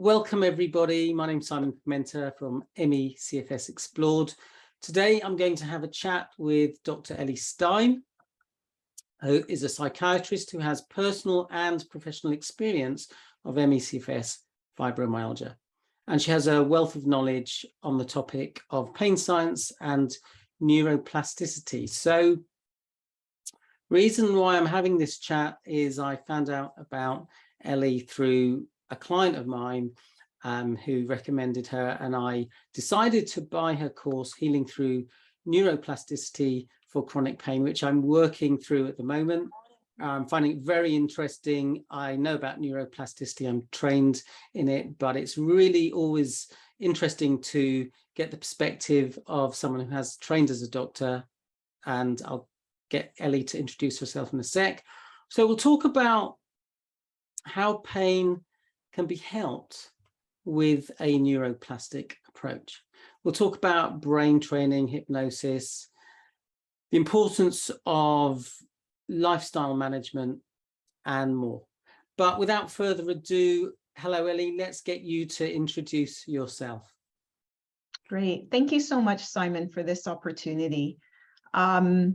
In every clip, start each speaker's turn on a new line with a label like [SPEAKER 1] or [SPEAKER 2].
[SPEAKER 1] Welcome everybody. My name's Simon Pimenta from ME CFS Explored. Today I'm going to have a chat with Dr. Ellie Stein, who is a psychiatrist who has personal and professional experience of ME CFS fibromyalgia. And she has a wealth of knowledge on the topic of pain science and neuroplasticity. So reason why I'm having this chat is I found out about Ellie through a client of mine who recommended her, and I decided to buy her course, Healing Through Neuroplasticity for Chronic Pain, which I'm working through at the moment. I'm finding it very interesting. I know about neuroplasticity, I'm trained in it, but it's really always interesting to get the perspective of someone who has trained as a doctor, and I'll get Ellie to introduce herself in a sec. So we'll talk about how pain can be helped with a neuroplastic approach. We'll talk about brain training, hypnosis, the importance of lifestyle management, and more. But without further ado, hello Ellie, let's get you to introduce yourself.
[SPEAKER 2] Great. Thank you so much, Simon, for this opportunity. I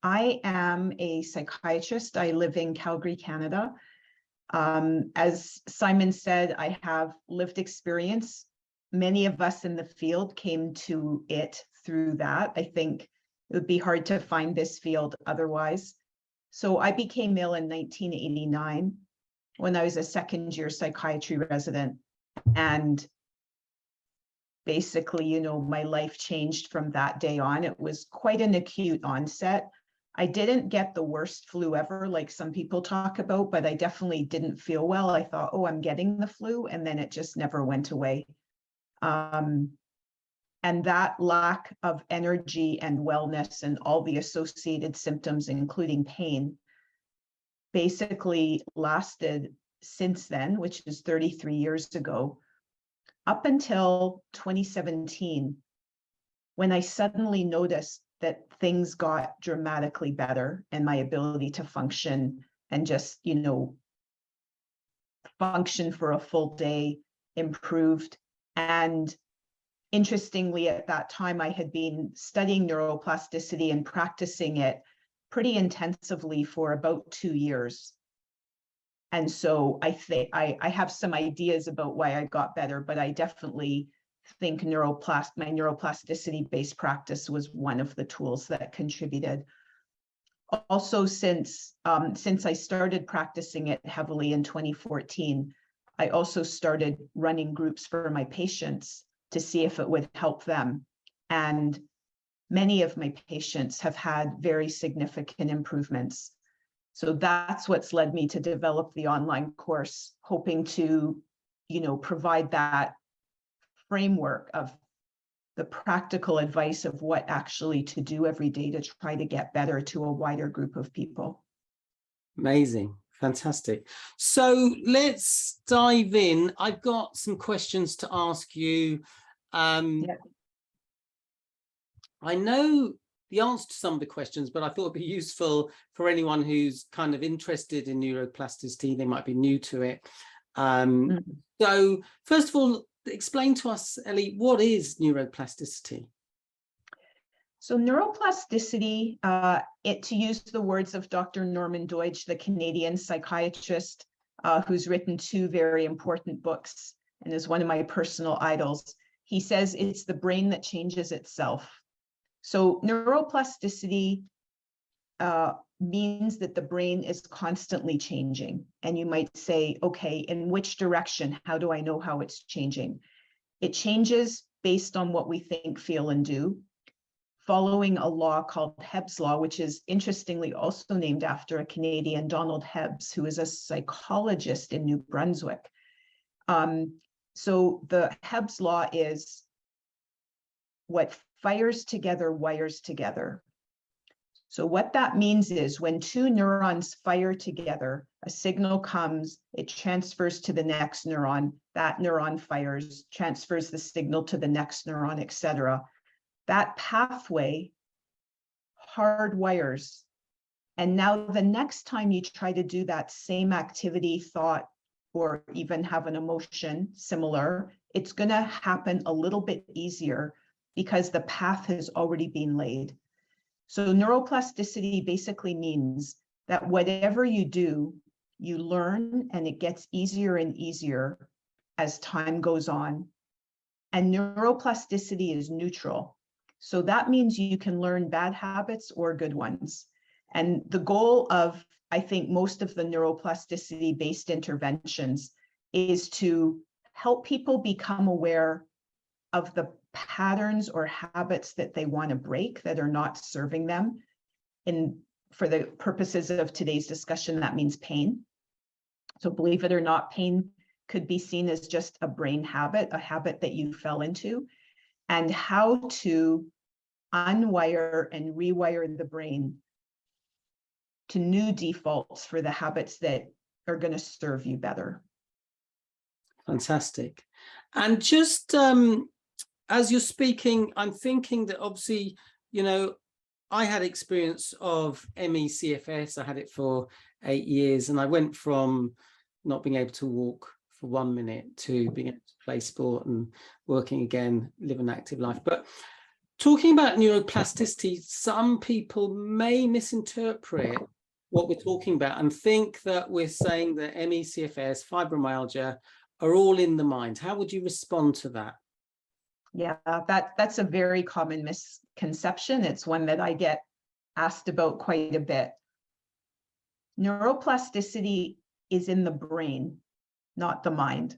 [SPEAKER 2] am a psychiatrist. I live in Calgary, Canada. As Simon said, I have lived experience. Many of us in the field came to it through that. I think it would be hard to find this field otherwise. So I became ill in 1989 when I was a second-year psychiatry resident. And basically, my life changed from that day on. It was quite an acute onset. I didn't get the worst flu ever, like some people talk about, but I definitely didn't feel well. I thought, oh, I'm getting the flu, and then it just never went away. And that lack of energy and wellness and all the associated symptoms, including pain, basically lasted since then, which is 33 years ago, up until 2017, when I suddenly noticed that things got dramatically better and my ability to function and just, function for a full day improved. And interestingly, at that time, I had been studying neuroplasticity and practicing it pretty intensively for about 2 years. And so I think I have some ideas about why I got better, but I definitely think my neuroplasticity-based practice was one of the tools that contributed. Also, since I started practicing it heavily in 2014, I also started running groups for my patients to see if it would help them. And many of my patients have had very significant improvements. So that's what's led me to develop the online course, hoping to, provide that framework of the practical advice of what actually to do every day to try to get better to a wider group of people.
[SPEAKER 1] Amazing. Fantastic. So let's dive in. I've got some questions to ask you.
[SPEAKER 2] Yeah.
[SPEAKER 1] I know the answer to some of the questions, but I thought it'd be useful for anyone who's kind of interested in neuroplasticity. They might be new to it. So first of all, explain to us, Ellie, what is neuroplasticity?
[SPEAKER 2] So neuroplasticity, to use the words of Dr. Norman Doidge, the Canadian psychiatrist, who's written 2 very important books and is one of my personal idols, he says it's the brain that changes itself. So neuroplasticity means that the brain is constantly changing. And you might say, okay, in which direction? How do I know how it's changing? It changes based on what we think, feel, and do, following a law called Hebb's law, which is interestingly also named after a Canadian, Donald Hebbs, who is a psychologist in New Brunswick. So the Hebb's law is what fires together, wires together. So what that means is when 2 neurons fire together, a signal comes, it transfers to the next neuron, that neuron fires, transfers the signal to the next neuron, etc. That pathway hardwires. And now the next time you try to do that same activity, thought, or even have an emotion similar, it's going to happen a little bit easier because the path has already been laid. So neuroplasticity basically means that whatever you do, you learn, and it gets easier and easier as time goes on. And neuroplasticity is neutral. So that means you can learn bad habits or good ones. And the goal of, I think, most of the neuroplasticity-based interventions is to help people become aware of the patterns or habits that they want to break that are not serving them. And for the purposes of today's discussion, that means pain. So believe it or not, pain could be seen as just a brain habit, a habit that you fell into, and how to unwire and rewire the brain to new defaults for the habits that are going to serve you better.
[SPEAKER 1] Fantastic. And just as you're speaking, I'm thinking that obviously, you know, I had experience of ME CFS. I had it for 8 years, and I went from not being able to walk for 1 minute to being able to play sport and working again, live an active life. But talking about neuroplasticity, some people may misinterpret what we're talking about and think that we're saying that ME CFS, fibromyalgia are all in the mind. How would you respond to that?
[SPEAKER 2] Yeah, that's a very common misconception. It's one that I get asked about quite a bit. Neuroplasticity is in the brain, not the mind.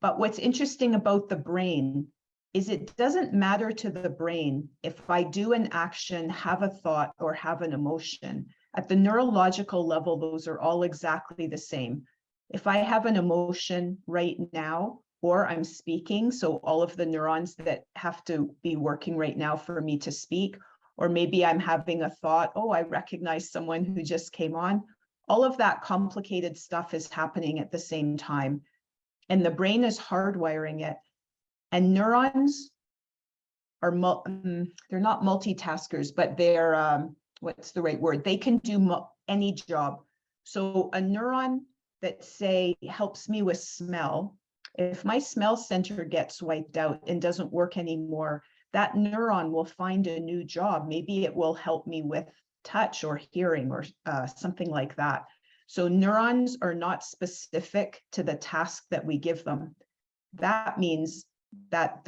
[SPEAKER 2] But what's interesting about the brain is it doesn't matter to the brain if I do an action, have a thought, or have an emotion. At the neurological level, those are all exactly the same. If I have an emotion right now, or I'm speaking, so all of the neurons that have to be working right now for me to speak, or maybe I'm having a thought, oh, I recognize someone who just came on. All of that complicated stuff is happening at the same time, and the brain is hardwiring it. And neurons are, they're not multitaskers, but they're, what's the right word? They can do any job. So a neuron that, say, helps me with smell, if my smell center gets wiped out and doesn't work anymore, that neuron will find a new job. Maybe it will help me with touch or hearing or something like that. So neurons are not specific to the task that we give them. That means that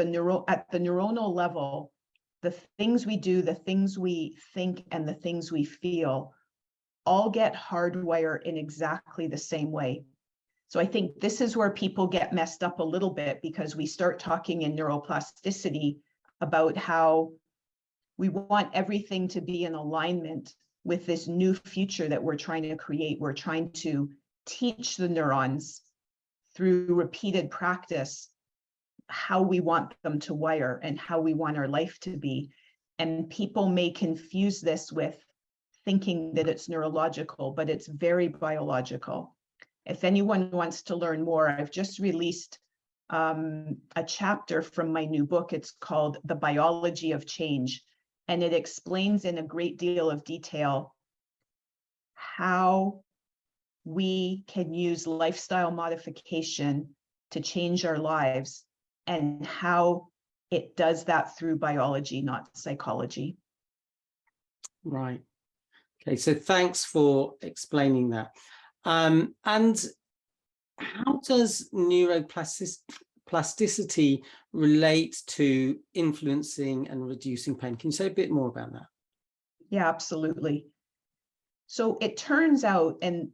[SPEAKER 2] at the neuronal level, the things we do, the things we think, and the things we feel all get hardwired in exactly the same way. So I think this is where people get messed up a little bit, because we start talking in neuroplasticity about how we want everything to be in alignment with this new future that we're trying to create. We're trying to teach the neurons through repeated practice how we want them to wire and how we want our life to be. And people may confuse this with thinking that it's neurological, but it's very biological. If anyone wants to learn more, I've just released a chapter from my new book. It's called The Biology of Change, and it explains in a great deal of detail how we can use lifestyle modification to change our lives, and how it does that through biology, not psychology.
[SPEAKER 1] Right. Okay, so thanks for explaining that. And how does neuroplasticity relate to influencing and reducing pain? Can you say a bit more about that?
[SPEAKER 2] Yeah, absolutely. So it turns out, and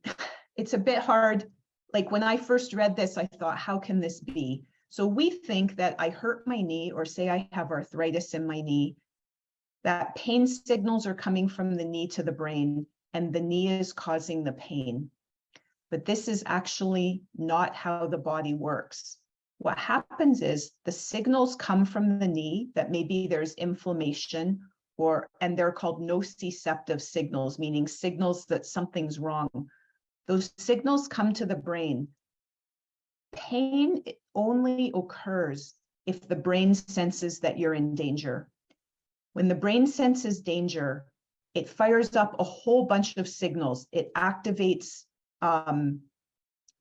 [SPEAKER 2] it's a bit hard, like when I first read this, I thought, how can this be? So we think that I hurt my knee, or say I have arthritis in my knee, that pain signals are coming from the knee to the brain, and the knee is causing the pain. But this is actually not how the body works. What happens is the signals come from the knee, that maybe there's inflammation, and they're called nociceptive signals, meaning signals that something's wrong. Those signals come to the brain. Pain only occurs if the brain senses that you're in danger. When the brain senses danger, it fires up a whole bunch of signals. It activates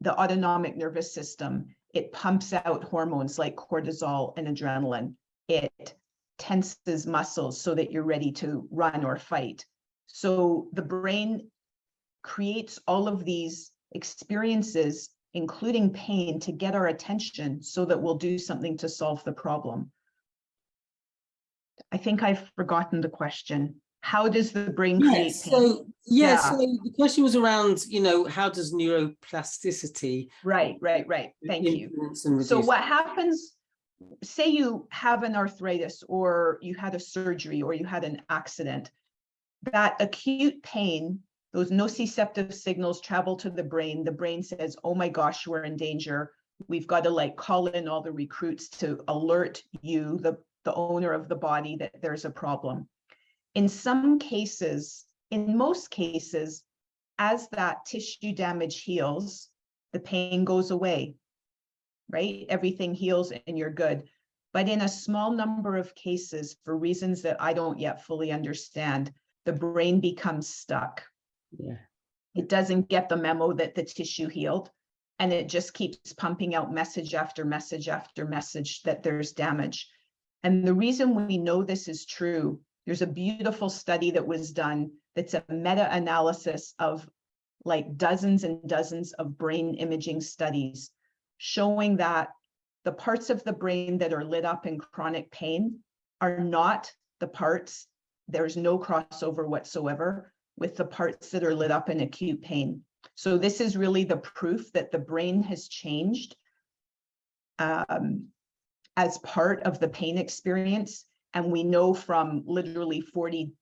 [SPEAKER 2] the autonomic nervous system. It pumps out hormones like cortisol and adrenaline. It tenses muscles so that you're ready to run or fight. So the brain creates all of these experiences, including pain, to get our attention so that we'll do something to solve the problem. I think I've forgotten the question. How does the brain create pain?
[SPEAKER 1] So the question was around, how does neuroplasticity
[SPEAKER 2] Right. Thank you. So what happens, say you have an arthritis, or you had a surgery, or you had an accident, that acute pain, those nociceptive signals travel to the brain. The brain says, oh my gosh, we're in danger. We've got to call in all the recruits to alert you, the owner of the body, that there's a problem. In some cases, in most cases, as that tissue damage heals, the pain goes away, right? Everything heals and you're good. But in a small number of cases, for reasons that I don't yet fully understand, the brain becomes stuck.
[SPEAKER 1] Yeah.
[SPEAKER 2] It doesn't get the memo that the tissue healed, and it just keeps pumping out message after message after message that there's damage. And the reason we know this is true, there's a beautiful study that was done that's a meta-analysis of dozens and dozens of brain imaging studies showing that the parts of the brain that are lit up in chronic pain are not the parts, there's no crossover whatsoever with the parts that are lit up in acute pain. So this is really the proof that the brain has changed as part of the pain experience. And we know from literally 40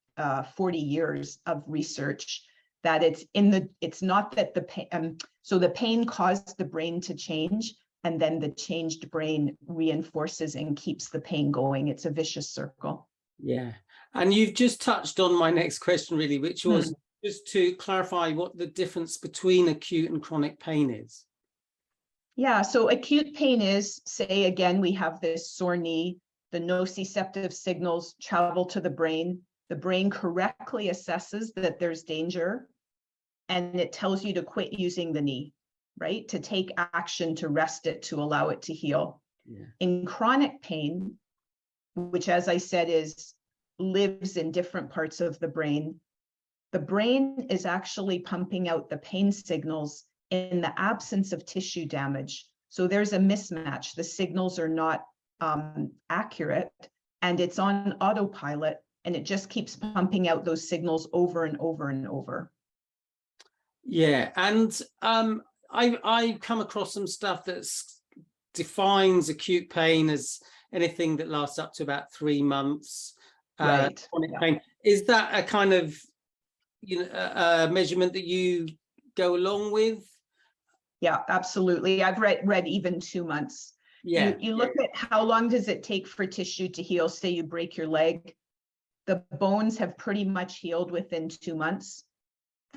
[SPEAKER 2] years of research that it's not that the pain, so the pain caused the brain to change, and then the changed brain reinforces and keeps the pain going. It's a vicious circle.
[SPEAKER 1] Yeah. And you've just touched on my next question, really, which was just to clarify what the difference between acute and chronic pain is.
[SPEAKER 2] Yeah, so acute pain is, say again, we have this sore knee, the nociceptive signals travel to the brain correctly assesses that there's danger, and it tells you to quit using the knee, right? To take action, to rest it, to allow it to heal.
[SPEAKER 1] Yeah.
[SPEAKER 2] In chronic pain, which, as I said, lives in different parts of the brain is actually pumping out the pain signals in the absence of tissue damage. So there's a mismatch. The signals are not accurate, and it's on autopilot, and it just keeps pumping out those signals over and over and over.
[SPEAKER 1] Yeah, and I come across some stuff that defines acute pain as anything that lasts up to about 3 months.
[SPEAKER 2] Right.
[SPEAKER 1] Chronic pain. Is that a kind of a measurement that you go along with?
[SPEAKER 2] Yeah, absolutely. I've read even 2 months.
[SPEAKER 1] Yeah.
[SPEAKER 2] You look at how long does it take for tissue to heal. Say you break your leg, the bones have pretty much healed within 2 months.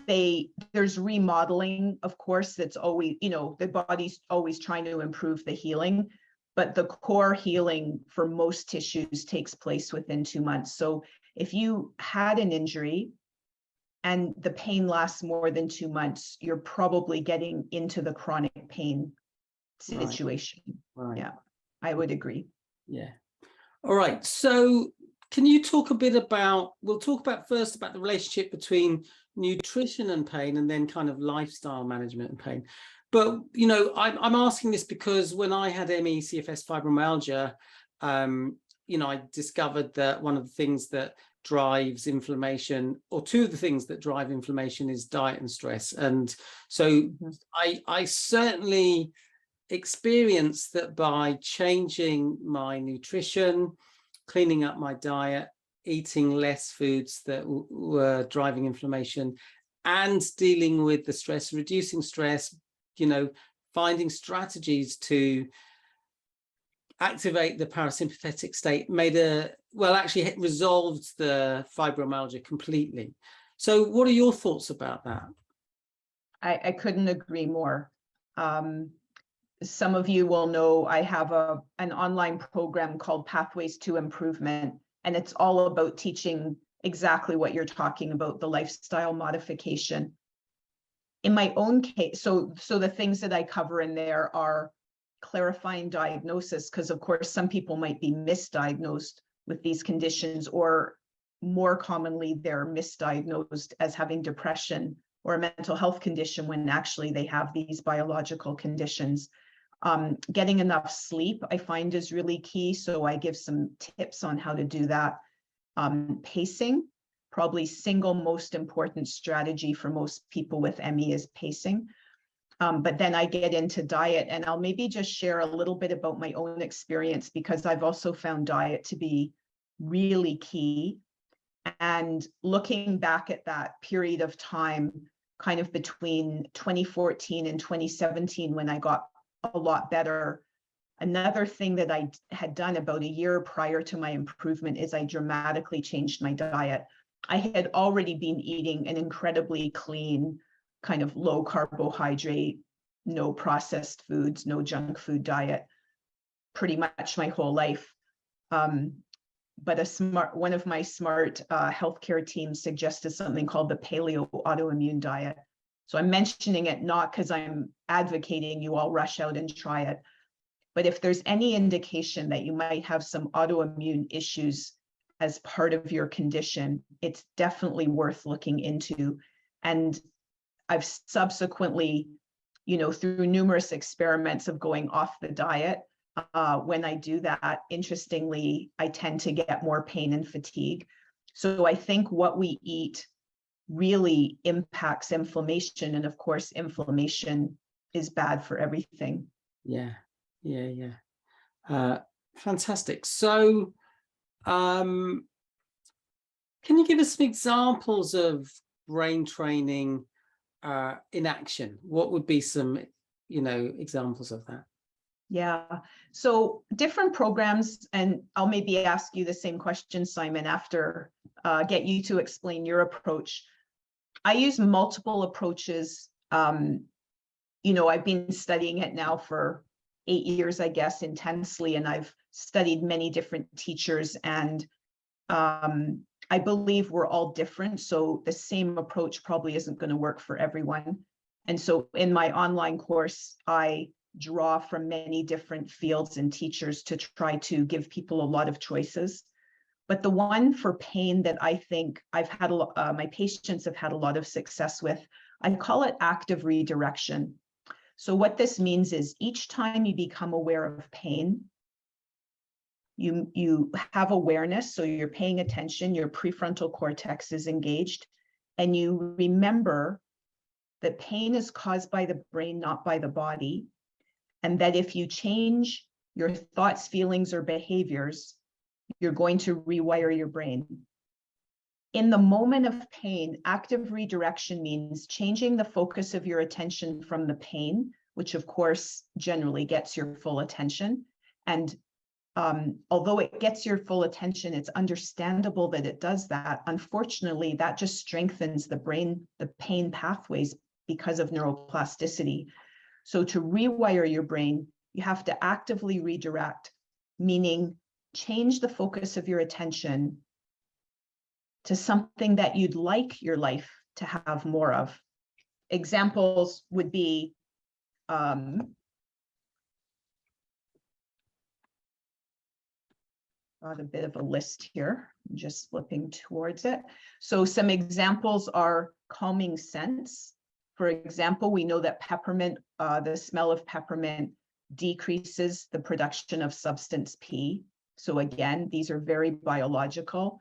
[SPEAKER 2] There's remodeling, of course, that's always, the body's always trying to improve the healing, but the core healing for most tissues takes place within 2 months. So if you had an injury and the pain lasts more than 2 months, you're probably getting into the chronic pain situation.
[SPEAKER 1] Right.
[SPEAKER 2] Yeah, I would agree.
[SPEAKER 1] Yeah. All right. So can you talk a bit about, we'll talk about first about the relationship between nutrition and pain, and then kind of lifestyle management and pain. But, I'm asking this because when I had ME, CFS, fibromyalgia, I discovered that one of the things that drives inflammation, or two of the things that drive inflammation, is diet and stress. And so I certainly experienced that by changing my nutrition, cleaning up my diet, eating less foods that were driving inflammation, and dealing with the stress, reducing stress, finding strategies to activate the parasympathetic state, actually resolved the fibromyalgia completely. So what are your thoughts about that?
[SPEAKER 2] I couldn't agree more. Some of you will know I have an online program called Pathways to Improvement, and it's all about teaching exactly what you're talking about, the lifestyle modification. In my own case, so the things that I cover in there are clarifying diagnosis, because of course some people might be misdiagnosed with these conditions, or more commonly they're misdiagnosed as having depression or a mental health condition when actually they have these biological conditions. Getting enough sleep, I find, is really key. So I give some tips on how to do that. Pacing, probably single most important strategy for most people with ME is pacing. But then I get into diet, and I'll maybe just share a little bit about my own experience, because I've also found diet to be really key. And looking back at that period of time, kind of between 2014 and 2017, when I got a lot better, another thing that I had done about a year prior to my improvement is I dramatically changed my diet. I had already been eating an incredibly clean, kind of low carbohydrate, no processed foods, no junk food diet, pretty much my whole life. But one of my smart healthcare teams suggested something called the Paleo autoimmune diet. So I'm mentioning it not because I'm advocating you all rush out and try it, but if there's any indication that you might have some autoimmune issues as part of your condition, it's definitely worth looking into. And I've subsequently, through numerous experiments of going off the diet, when I do that, interestingly, I tend to get more pain and fatigue. So I think what we eat really impacts inflammation. And of course, inflammation is bad for everything.
[SPEAKER 1] Yeah. Fantastic. So can you give us some examples of brain training in action? What would be some, examples of that?
[SPEAKER 2] Yeah, so different programs, and I'll maybe ask you the same question, Simon, after get you to explain your approach. I use multiple approaches. I've been studying it now for 8 years, I guess, intensely, and I've studied many different teachers, and I believe we're all different. So the same approach probably isn't going to work for everyone. And so in my online course, I draw from many different fields and teachers to try to give people a lot of choices. But the one for pain that I think I've had my patients have had a lot of success with, I call it active redirection. So what this means is each time you become aware of pain, you have awareness, so you're paying attention, your prefrontal cortex is engaged, and you remember that pain is caused by the brain, not by the body, and that if you change your thoughts, feelings, or behaviors, you're going to rewire your brain. In the moment of pain, active redirection means changing the focus of your attention from the pain, which of course generally gets your full attention. And although it gets your full attention, it's understandable that it does that. Unfortunately, that just strengthens the pain pathways because of neuroplasticity. So to rewire your brain, you have to actively redirect, meaning change the focus of your attention to something that you'd like your life to have more of. Examples would be got a bit of a list here. I'm just flipping towards it. So some examples are calming scents. For example, we know that peppermint, the smell of peppermint decreases the production of substance P. So again, these are very biological.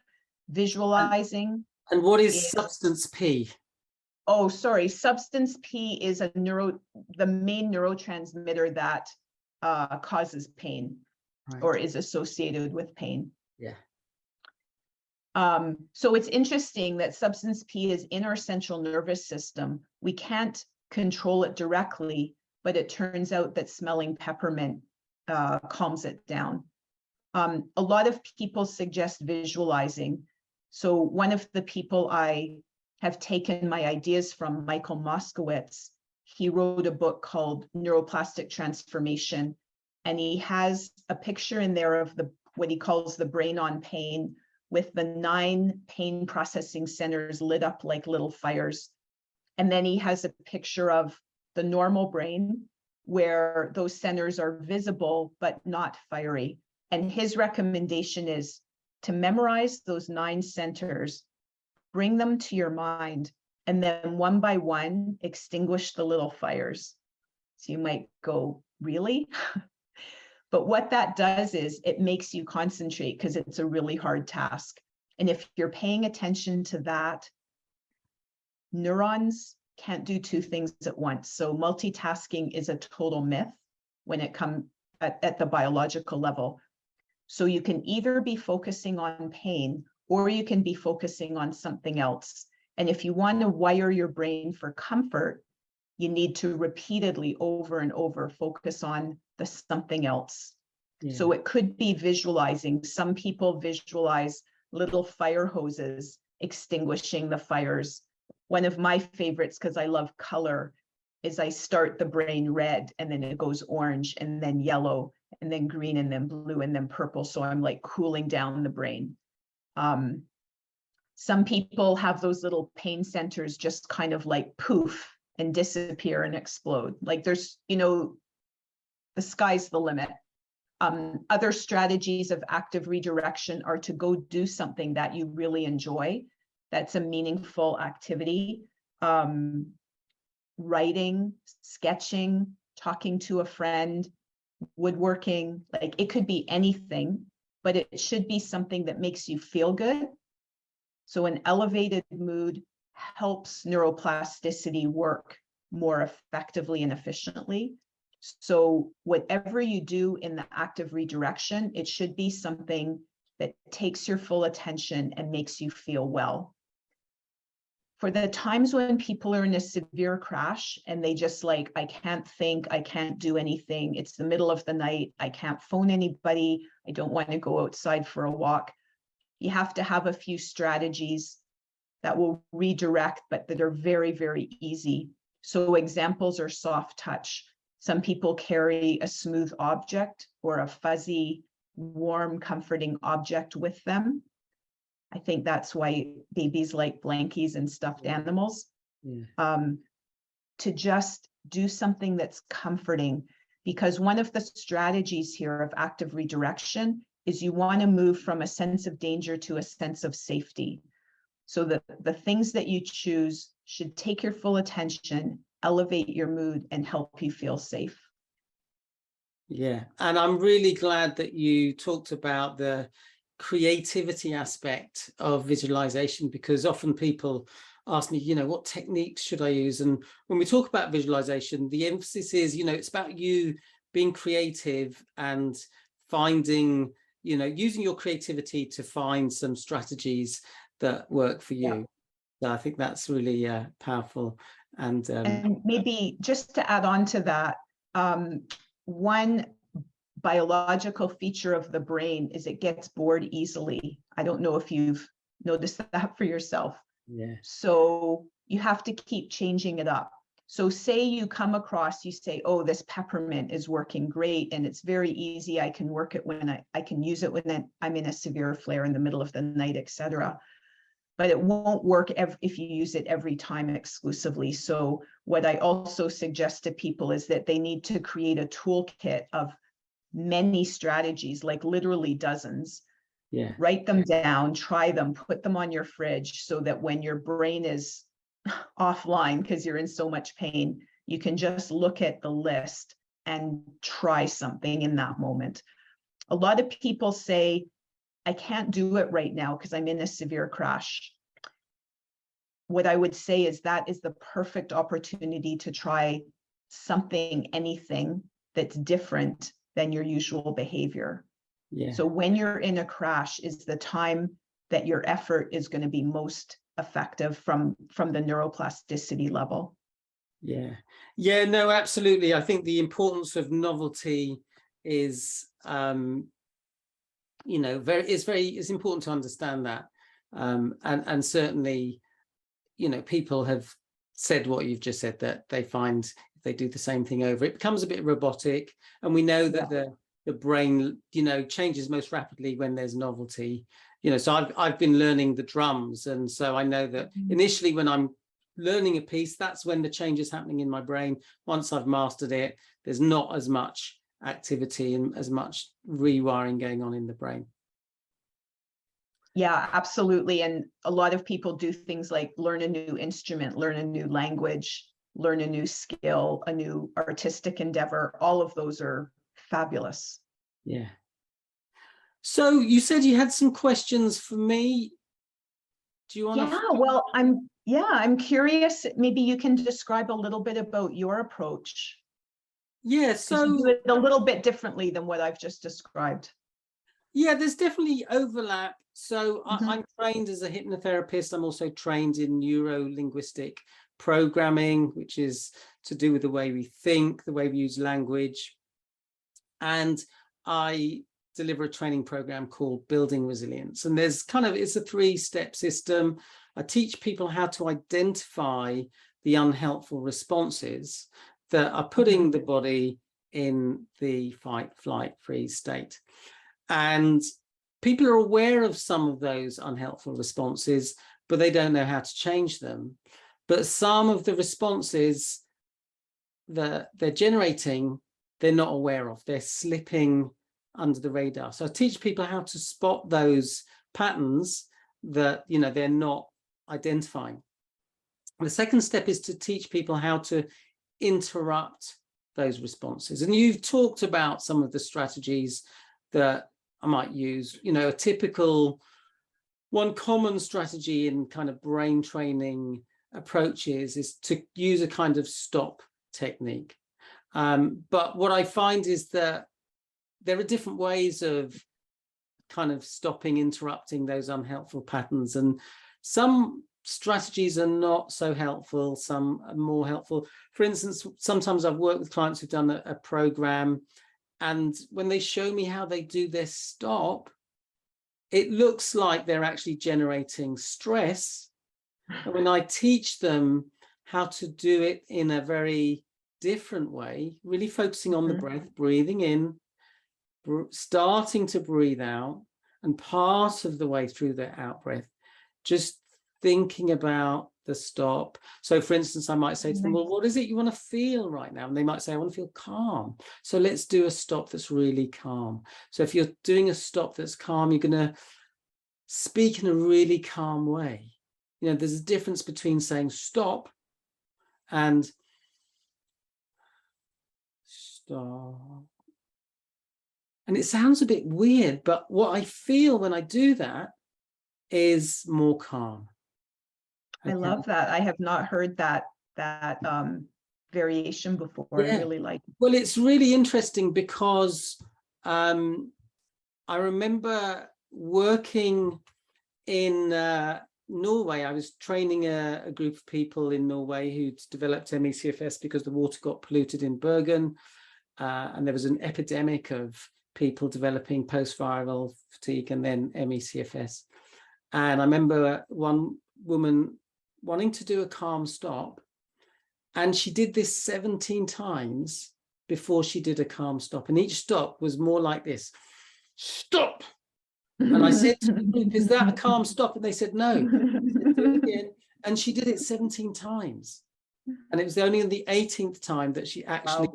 [SPEAKER 2] Visualizing.
[SPEAKER 1] And what is substance P?
[SPEAKER 2] Oh, sorry. Substance P is the main neurotransmitter that causes pain, right, or is associated with pain.
[SPEAKER 1] Yeah.
[SPEAKER 2] So it's interesting that substance P is in our central nervous system. We can't control it directly, but it turns out that smelling peppermint calms it down. A lot of people suggest visualizing. So one of the people I have taken my ideas from, Michael Moskowitz, he wrote a book called Neuroplastic Transformation, and he has a picture in there of what he calls the brain on pain, with the 9 pain processing centers lit up like little fires. And then he has a picture of the normal brain where those centers are visible but not fiery. And his recommendation is to memorize those 9 centers, bring them to your mind, and then one by one, extinguish the little fires. So you might go, really? But what that does is it makes you concentrate because it's a really hard task. And if you're paying attention to that, neurons can't do 2 things at once. So multitasking is a total myth when it comes at the biological level. So you can either be focusing on pain or you can be focusing on something else. And if you want to wire your brain for comfort, you need to repeatedly over and over focus on the something else. Yeah. So it could be visualizing. Some people visualize little fire hoses extinguishing the fires. One of my favorites, because I love color, is I start the brain red and then it goes orange and then yellow and then green and then blue and then purple. So I'm like cooling down the brain. Some people have those little pain centers just kind of like poof and disappear and explode. Like there's, the sky's the limit. Other strategies of active redirection are to go do something that you really enjoy. That's a meaningful activity. Writing, sketching, talking to a friend, woodworking, like it could be anything, but it should be something that makes you feel good. So an elevated mood helps neuroplasticity work more effectively and efficiently. So whatever you do in the active redirection, it should be something that takes your full attention and makes you feel well. For the times when people are in a severe crash and they just like, I can't think, I can't do anything, it's the middle of the night, I can't phone anybody, I don't want to go outside for a walk, you have to have a few strategies that will redirect, but that are very, very easy. So examples are soft touch. Some people carry a smooth object or a fuzzy, warm, comforting object with them. I think that's why babies like blankies and stuffed animals. Yeah. To just do something that's comforting, because one of the strategies here of active redirection is you want to move from a sense of danger to a sense of safety. So the things that you choose should take your full attention, elevate your mood, and help you feel safe.
[SPEAKER 1] Yeah, and I'm really glad that you talked about the creativity aspect of visualization, because often people ask me, what techniques should I use? And when we talk about visualization, the emphasis is, it's about you being creative and finding, using your creativity to find some strategies that work for you. Yeah. So I think that's really powerful. And
[SPEAKER 2] maybe just to add on to that, one biological feature of the brain is it gets bored easily. I don't know if you've noticed that for yourself.
[SPEAKER 1] Yeah.
[SPEAKER 2] So you have to keep changing it up. So say you come across, you say, oh, this peppermint is working great and it's very easy. I can work it when I can use it when I'm in a severe flare in the middle of the night, etc. But it won't work if you use it every time exclusively. So what I also suggest to people is that they need to create a toolkit of many strategies, like literally dozens. Yeah. Write them down, try them, put them on your fridge so that when your brain is offline because you're in so much pain, you can just look at the list and try something in that moment. A lot of people say, I can't do it right now because I'm in a severe crash. What I would say is that is the perfect opportunity to try something, anything that's different than your usual behavior. Yeah. So when you're in a crash is the time that your effort is going to be most effective from the neuroplasticity level.
[SPEAKER 1] Yeah. Yeah, no, absolutely. I think the importance of novelty is, it's important to understand that. And certainly, people have said what you've just said, that they find if they do the same thing over, it becomes a bit robotic. And we know that the brain, changes most rapidly when there's novelty. So I've been learning the drums. And so I know that initially when I'm learning a piece, that's when the change is happening in my brain. Once I've mastered it, there's not as much activity and as much rewiring going on in the brain.
[SPEAKER 2] Yeah, absolutely. And a lot of people do things like learn a new instrument, learn a new language, learn a new skill, a new artistic endeavor. All of those are fabulous.
[SPEAKER 1] Yeah. So you said you had some questions for me. Do you want to?
[SPEAKER 2] Yeah, well, I'm curious. Maybe you can describe a little bit about your approach.
[SPEAKER 1] Yeah,
[SPEAKER 2] So you do it a little bit differently than what I've just described.
[SPEAKER 1] Yeah, there's definitely overlap. So I'm trained as a hypnotherapist. I'm also trained in neuro-linguistic programming, which is to do with the way we think, the way we use language. And I deliver a training program called Building Resilience. And there's it's a 3-step system. I teach people how to identify the unhelpful responses that are putting the body in the fight, flight, freeze state. And people are aware of some of those unhelpful responses, but they don't know how to change them. But some of the responses that they're generating, they're not aware of. They're slipping under the radar. So I teach people how to spot those patterns that, they're not identifying. The second step is to teach people how to interrupt those responses. And you've talked about some of the strategies that I might use. A typical one common strategy in kind of brain training approaches is to use a kind of stop technique. But what I find is that there are different ways of kind of stopping, interrupting those unhelpful patterns. And some strategies are not so helpful, some are more helpful. For instance, sometimes I've worked with clients who've done a program, and when they show me how they do their stop, it looks like they're actually generating stress. And when I teach them how to do it in a very different way, really focusing on the breath, breathing in, starting to breathe out, and part of the way through the out breath, just thinking about the stop. So for instance, I might say to them, well, what is it you want to feel right now? And they might say, I want to feel calm. So let's do a stop that's really calm. So if you're doing a stop that's calm, you're going to speak in a really calm way. There's a difference between saying stop and stop. And it sounds a bit weird, but what I feel when I do that is more calm.
[SPEAKER 2] I love that. I have not heard that variation before. Yeah. I really like it.
[SPEAKER 1] Well, it's really interesting because I remember working in Norway. I was training a group of people in Norway who'd developed ME/CFS because the water got polluted in Bergen, and there was an epidemic of people developing post-viral fatigue and then ME/CFS. And I remember one woman wanting to do a calm stop, and she did this 17 times before she did a calm stop, and each stop was more like this: stop. And I said to the group, is that a calm stop? And they said no. I said, do it again. And she did it 17 times, and it was only on the 18th time that she actually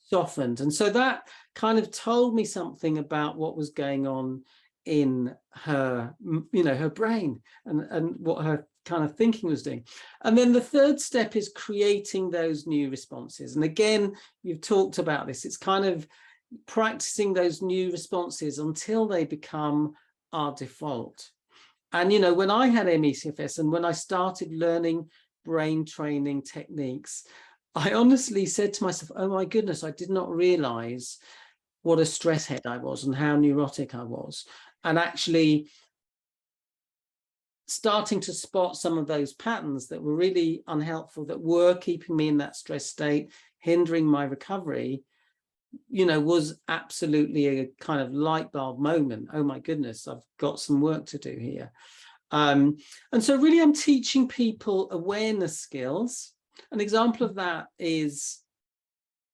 [SPEAKER 1] softened. And so that kind of told me something about what was going on in her, her brain, and what her kind of thinking was doing. And then the third step is creating those new responses. And again, you've talked about this. It's kind of practicing those new responses until they become our default. And, when I had ME/CFS and when I started learning brain training techniques, I honestly said to myself, oh my goodness, I did not realize what a stress head I was and how neurotic I was. And actually starting to spot some of those patterns that were really unhelpful, that were keeping me in that stress state, hindering my recovery, was absolutely a kind of light bulb moment. Oh my goodness, I've got some work to do here. And so really I'm teaching people awareness skills. An example of that is,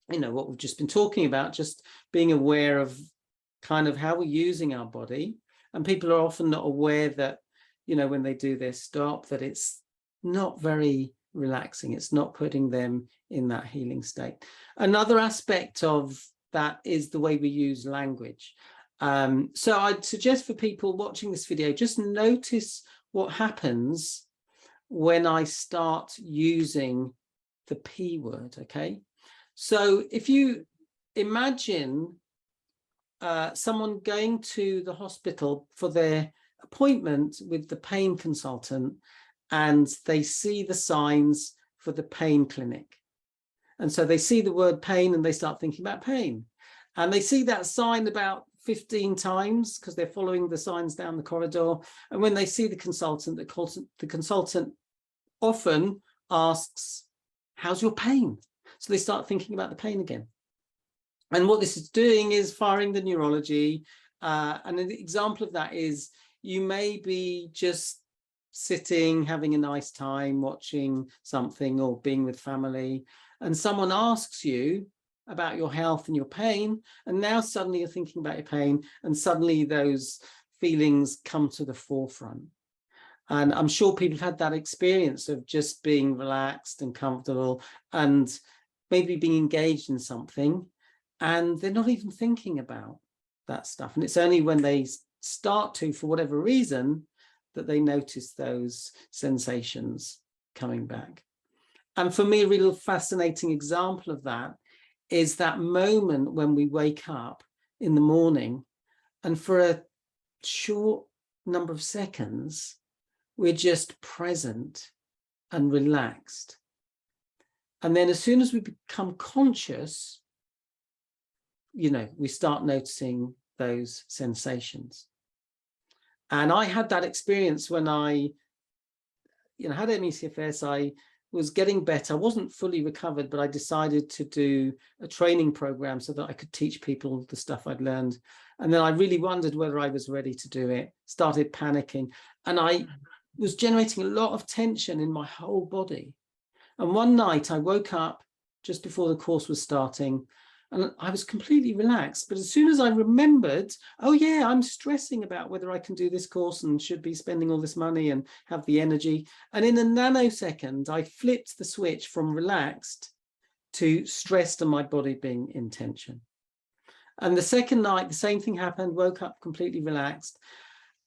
[SPEAKER 1] what we've just been talking about, just being aware of kind of how we're using our body. And people are often not aware that, when they do their stop, that it's not very relaxing. It's not putting them in that healing state. Another aspect of that is the way we use language. So I'd suggest for people watching this video, just notice what happens when I start using the P word, okay? So if you imagine someone going to the hospital for their appointment with the pain consultant, and they see the signs for the pain clinic. And so they see the word pain and they start thinking about pain. And they see that sign about 15 times because they're following the signs down the corridor. And when they see the consultant often asks, how's your pain? So they start thinking about the pain again. And what this is doing is firing the neurology. And an example of that is you may be just sitting, having a nice time, watching something or being with family, and someone asks you about your health and your pain, and now suddenly you're thinking about your pain, and suddenly those feelings come to the forefront. And I'm sure people have had that experience of just being relaxed and comfortable and maybe being engaged in something, and they're not even thinking about that stuff. And it's only when they start to, for whatever reason, that they notice those sensations coming back. And for me, a real fascinating example of that is that moment when we wake up in the morning, and for a short number of seconds, we're just present and relaxed. And then as soon as we become conscious, we start noticing those sensations. And I had that experience when I, had ME/CFS. I was getting better. I wasn't fully recovered, but I decided to do a training program so that I could teach people the stuff I'd learned. And then I really wondered whether I was ready to do it, started panicking. And I was generating a lot of tension in my whole body. And one night I woke up just before the course was starting, and I was completely relaxed. But as soon as I remembered, oh yeah, I'm stressing about whether I can do this course and should be spending all this money and have the energy. And in a nanosecond, I flipped the switch from relaxed to stressed and my body being in tension. And the second night, the same thing happened, woke up completely relaxed.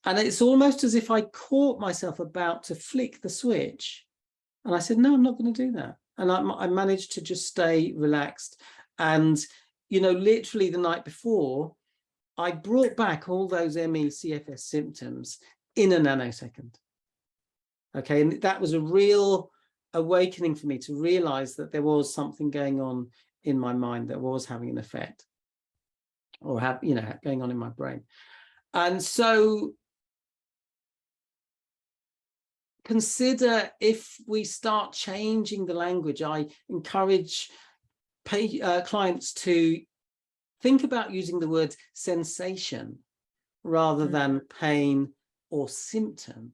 [SPEAKER 1] And it's almost as if I caught myself about to flick the switch. And I said, no, I'm not going to do that. And I managed to just stay relaxed. And, literally the night before, I brought back all those ME/CFS symptoms in a nanosecond. Okay, and that was a real awakening for me to realize that there was something going on in my mind that was having an effect, or going on in my brain. And so consider if we start changing the language. I encourage clients to think about using the word sensation rather than pain or symptom.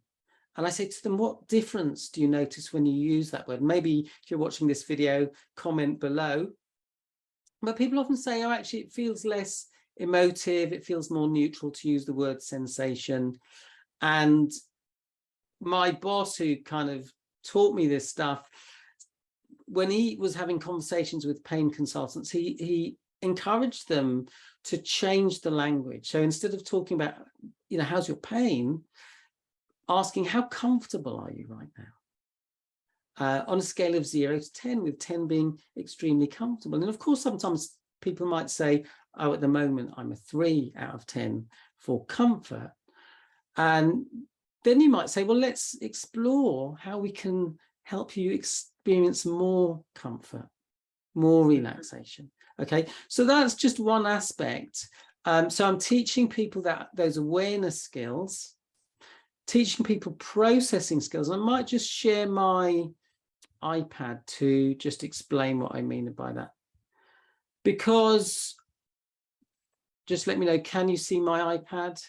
[SPEAKER 1] And I say to them, what difference do you notice when you use that word? Maybe if you're watching this video, comment below. But people often say, oh, actually, it feels less emotive. It feels more neutral to use the word sensation. And my boss, who kind of taught me this stuff, when he was having conversations with pain consultants, he encouraged them to change the language. So instead of talking about, how's your pain, asking, how comfortable are you right now? On a scale of 0 to 10, with 10 being extremely comfortable. And of course, sometimes people might say, oh, at the moment, I'm a 3 out of 10 for comfort. And then you might say, well, let's explore how we can help you experience more comfort, more relaxation. Okay, so that's just one aspect. So I'm teaching people those awareness skills, teaching people processing skills. I might just share my iPad to just explain what I mean by that. Because, just let me know, can you see my iPad?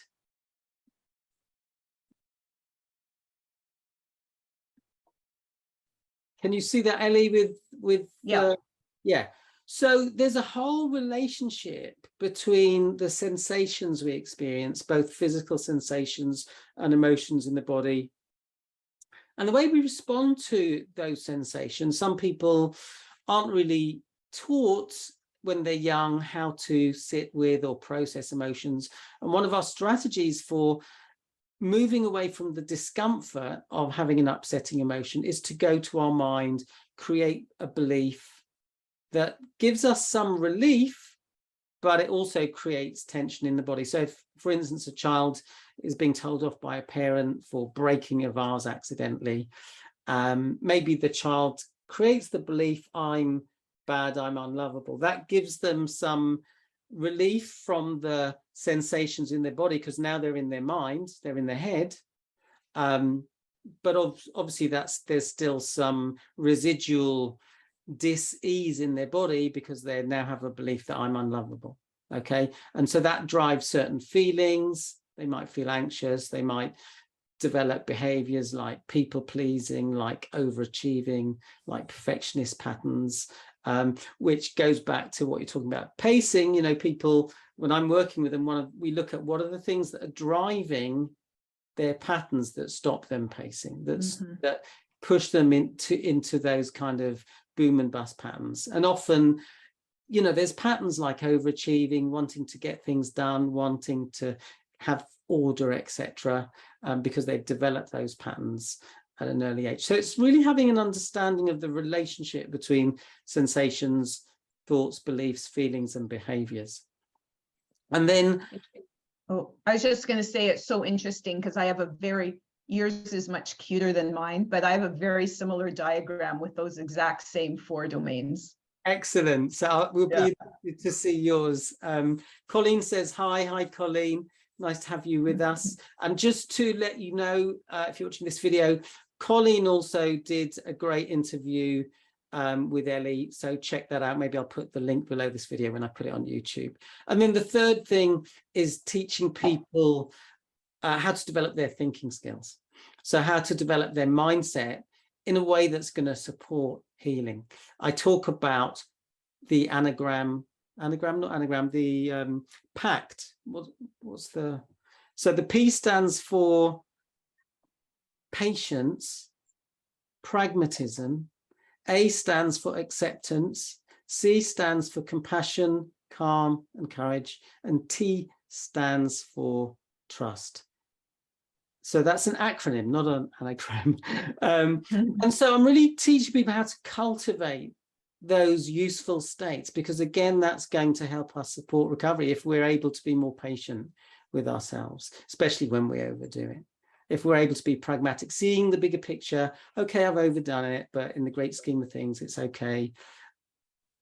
[SPEAKER 1] Can you see that, Ellie, with
[SPEAKER 2] yeah.
[SPEAKER 1] Yeah. So there's a whole relationship between the sensations we experience, both physical sensations and emotions in the body, And the way we respond to those sensations, some people aren't really taught when they're young how to sit with or process emotions. And one of our strategies for moving away from the discomfort of having an upsetting emotion is to go to our mind, create a belief that gives us some relief, but it also creates tension in the body. So if, for instance, a child is being told off by a parent for breaking a vase accidentally, maybe the child creates the belief, I'm bad, I'm unlovable. That gives them some relief from the sensations in their body, because now they're in their mind, they're in their head. But obviously there's still some residual dis-ease in their body because they now have a belief that I'm unlovable. Okay, and so that drives certain feelings. They might feel anxious, they might develop behaviors like people pleasing, like overachieving, like perfectionist patterns, which goes back to what you're talking about, pacing. You know, people, when I'm working with them, we look at what are the things that are driving their patterns that stop them pacing, that push them into those kind of boom and bust patterns. And often, you know, there's patterns like overachieving, wanting to get things done, wanting to have order, etc., because they've developed those patterns at an early age. So it's really having an understanding of the relationship between sensations, thoughts, beliefs, feelings, and behaviors. And then,
[SPEAKER 2] oh, I was just going to say, it's so interesting because I have yours is much cuter than mine, but I have a very similar diagram with those exact same 4 domains.
[SPEAKER 1] Excellent. So we'll be to see yours. Colleen says hi, Colleen. Nice to have you with us. And just to let you know, if you're watching this video, Colleen also did a great interview with Ellie, so check that out. Maybe I'll put the link below this video when I put it on YouTube. And then the third thing is teaching people how to develop their thinking skills. So how to develop their mindset in a way that's going to support healing. I talk about the the pact. So the P stands for patience, pragmatism, A stands for acceptance, C stands for compassion, calm, and courage, and T stands for trust. So that's an acronym, not an anagram. And so I'm really teaching people how to cultivate those useful states, because again, that's going to help us support recovery if we're able to be more patient with ourselves, especially when we overdo it. If we're able to be pragmatic, seeing the bigger picture, okay, I've overdone it, but in the great scheme of things, it's okay.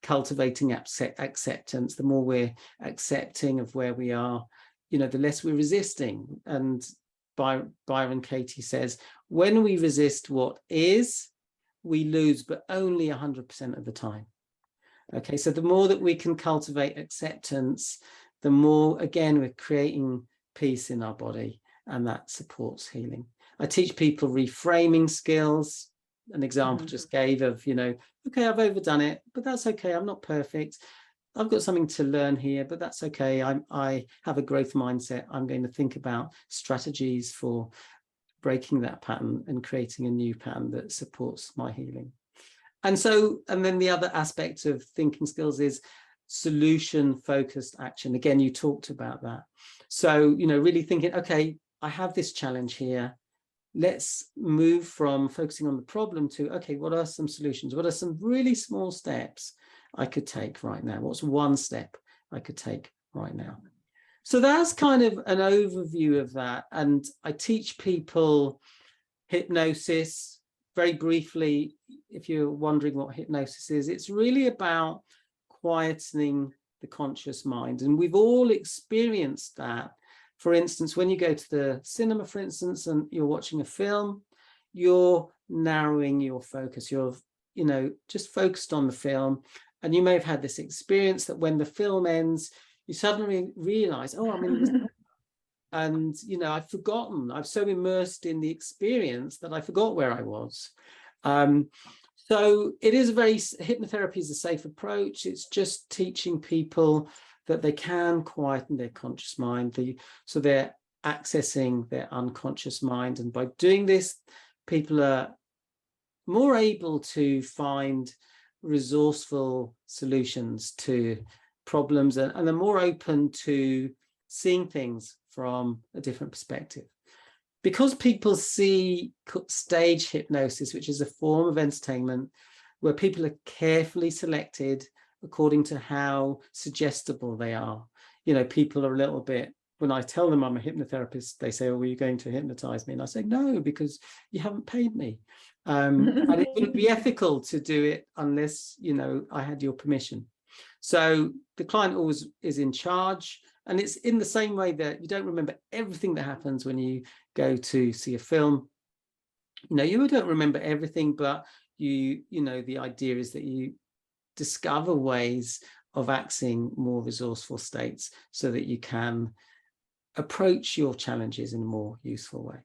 [SPEAKER 1] Cultivating acceptance, the more we're accepting of where we are, you know, the less we're resisting. And Byron Katie says, when we resist what is, we lose, but only 100% of the time. Okay, so the more that we can cultivate acceptance, the more, again, we're creating peace in our body, and that supports healing. I teach people reframing skills. An example just gave of, you know, okay, I've overdone it, but that's okay. I'm not perfect. I've got something to learn here, but that's okay. I have a growth mindset. I'm going to think about strategies for breaking that pattern and creating a new pattern that supports my healing. And then the other aspect of thinking skills is solution-focused action. Again, you talked about that. So, you know, really thinking, okay, I have this challenge here. Let's move from focusing on the problem to, okay, what are some solutions? What are some really small steps I could take right now? What's one step I could take right now? So that's kind of an overview of that. And I teach people hypnosis. Very briefly, if you're wondering what hypnosis is, it's really about quietening the conscious mind. And we've all experienced that. For instance, when you go to the cinema, for instance, and you're watching a film, you're narrowing your focus. You're, you know, just focused on the film. And you may have had this experience that when the film ends, you suddenly realize, oh, I'm in this. And, you know, I've forgotten. I'm so immersed in the experience that I forgot where I was. So it is hypnotherapy is a safe approach. It's just teaching people that they can quieten their conscious mind. So they're accessing their unconscious mind. And by doing this, people are more able to find resourceful solutions to problems, and are more open to seeing things from a different perspective. Because people see stage hypnosis, which is a form of entertainment where people are carefully selected according to how suggestible they are. You know, people are a little bit, when I tell them I'm a hypnotherapist, they say, oh, are you going to hypnotize me? And I say, no, because you haven't paid me. And it wouldn't be ethical to do it unless, you know, I had your permission. So the client always is in charge. And it's in the same way that you don't remember everything that happens when you go to see a film. You know, you don't remember everything, but you know, the idea is that you discover ways of accessing more resourceful states so that you can approach your challenges in a more useful way.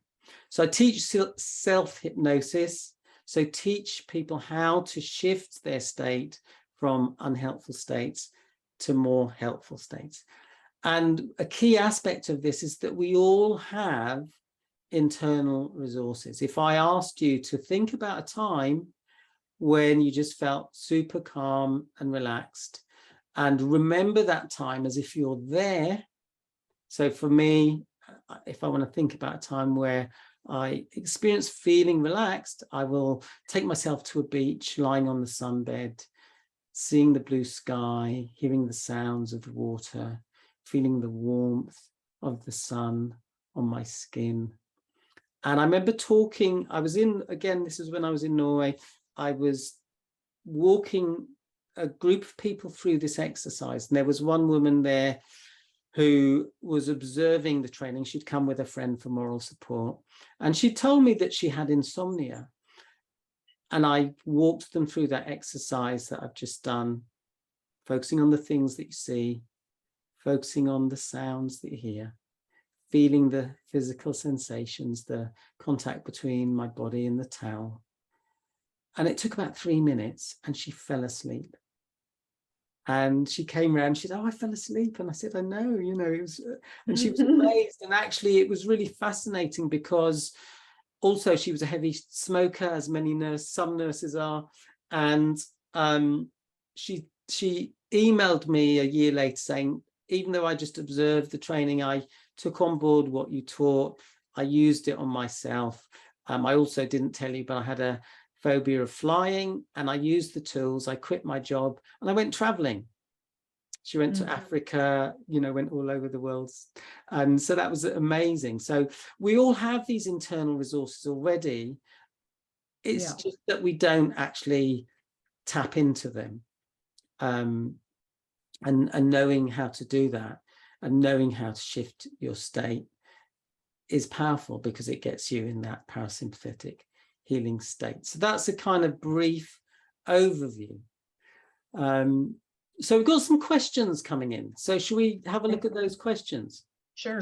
[SPEAKER 1] So I teach self-hypnosis. So teach people how to shift their state from unhelpful states to more helpful states. And a key aspect of this is that we all have internal resources. If I asked you to think about a time when you just felt super calm and relaxed, and remember that time as if you're there. So for me, if I want to think about a time where I experience feeling relaxed, I will take myself to a beach, lying on the sunbed, seeing the blue sky, hearing the sounds of the water, feeling the warmth of the sun on my skin. And I remember talking, I was in, again, this is when I was in Norway, I was walking a group of people through this exercise. And there was one woman there who was observing the training. She'd come with a friend for moral support. And she told me that she had insomnia. And I walked them through that exercise that I've just done, focusing on the things that you see, focusing on the sounds that you hear, feeling the physical sensations, the contact between my body and the towel. And it took about 3 minutes and she fell asleep. And she came around, she said, oh, I fell asleep. And I said, I know, you know, it was, and she was amazed. And actually it was really fascinating because also she was a heavy smoker, as many some nurses are. And she emailed me a year later saying, even though I just observed the training, I took on board what you taught. I used it on myself. I also didn't tell you, but I had a phobia of flying, and I used the tools. I quit my job and I went traveling. She went to Africa, you know, went all over the world. And so that was amazing. So we all have these internal resources already. It's just that we don't actually tap into them. And knowing how to do that and knowing how to shift your state is powerful because it gets you in that parasympathetic healing state. So that's a kind of brief overview. So we've got some questions coming in. So should we have a look at those questions?
[SPEAKER 2] Sure.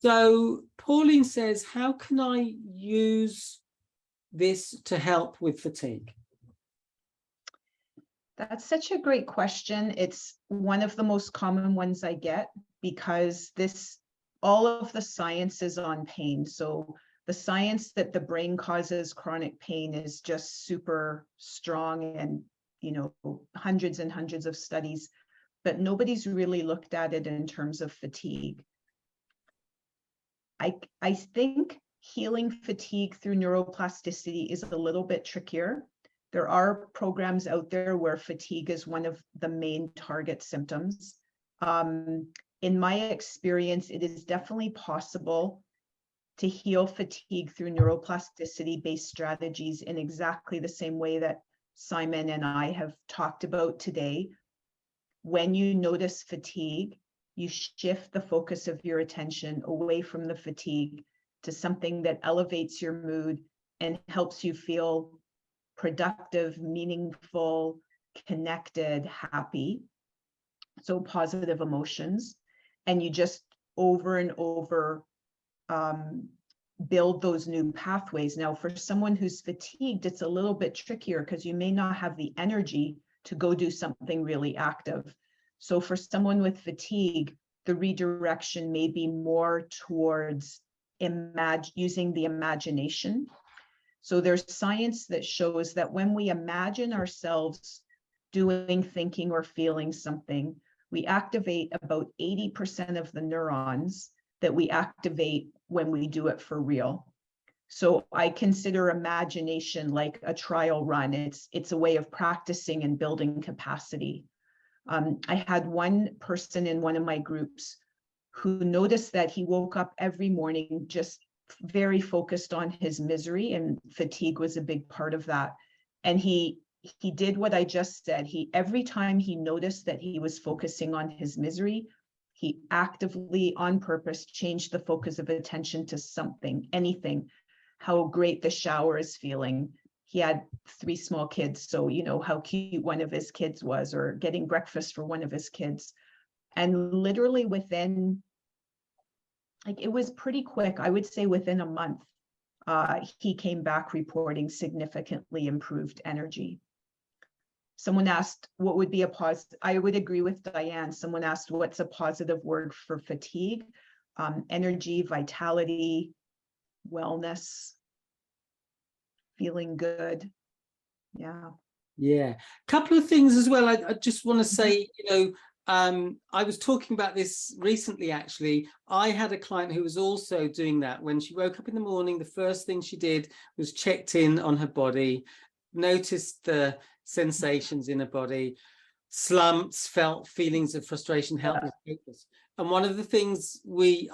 [SPEAKER 1] So Pauline says, how can I use this to help with fatigue?
[SPEAKER 2] That's such a great question. It's one of the most common ones I get because all of the science is on pain. So the science that the brain causes chronic pain is just super strong, and, you know, hundreds and hundreds of studies, but nobody's really looked at it in terms of fatigue. I think healing fatigue through neuroplasticity is a little bit trickier. There are programs out there where fatigue is one of the main target symptoms. In my experience, it is definitely possible to heal fatigue through neuroplasticity-based strategies in exactly the same way that Simon and I have talked about today. When you notice fatigue, you shift the focus of your attention away from the fatigue to something that elevates your mood and helps you feel productive, meaningful, connected, happy. So positive emotions. And you just over and over build those new pathways. Now, for someone who's fatigued, it's a little bit trickier because you may not have the energy to go do something really active. So for someone with fatigue, the redirection may be more towards using the imagination. So there's science that shows that when we imagine ourselves doing, thinking, or feeling something, we activate about 80% of the neurons that we activate when we do it for real. So I consider imagination like a trial run. It's a way of practicing and building capacity. I had one person in one of my groups who noticed that he woke up every morning just very focused on his misery, and fatigue was a big part of that. And he did what I just said. Every time he noticed that he was focusing on his misery, he actively, on purpose, changed the focus of attention to something, anything. How great the shower is feeling. He had 3 small kids, so you know how cute one of his kids was, or getting breakfast for one of his kids. And literally within, like, it was pretty quick, I would say within a month, he came back reporting significantly improved energy. Someone asked what would be a positive. I would agree with Diane. Someone asked what's a positive word for fatigue. Energy, vitality, wellness, feeling good. Yeah.
[SPEAKER 1] Couple of things as well. I just want to say, I was talking about this recently, actually. I had a client who was also doing that. When she woke up in the morning, the first thing she did was checked in on her body, noticed the sensations in her body, slumps, felt feelings of frustration, helpless, hopeless. And one of the things we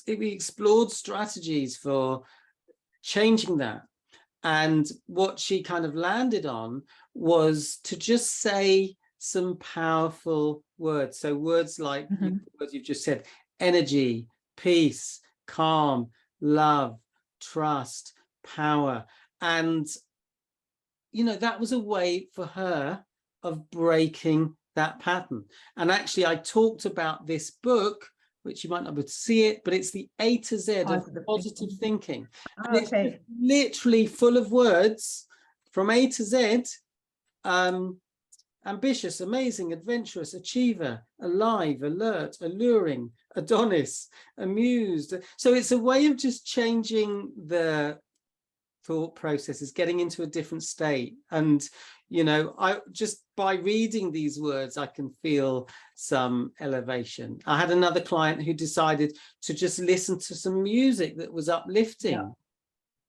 [SPEAKER 1] explored strategies for changing that. And what she kind of landed on was to just say some powerful words. So words like what you've just said: energy, peace, calm, love, trust, power. And, that was a way for her of breaking that pattern. And actually, I talked about this book, which you might not be able to see it, but it's the A to Z of positive thinking. And it's literally full of words from A to Z. Ambitious, amazing, adventurous, achiever, alive, alert, alluring, Adonis, amused. So it's a way of just changing the thought processes, getting into a different state. And I just, by reading these words, I can feel some elevation. I had another client who decided to just listen to some music that was uplifting.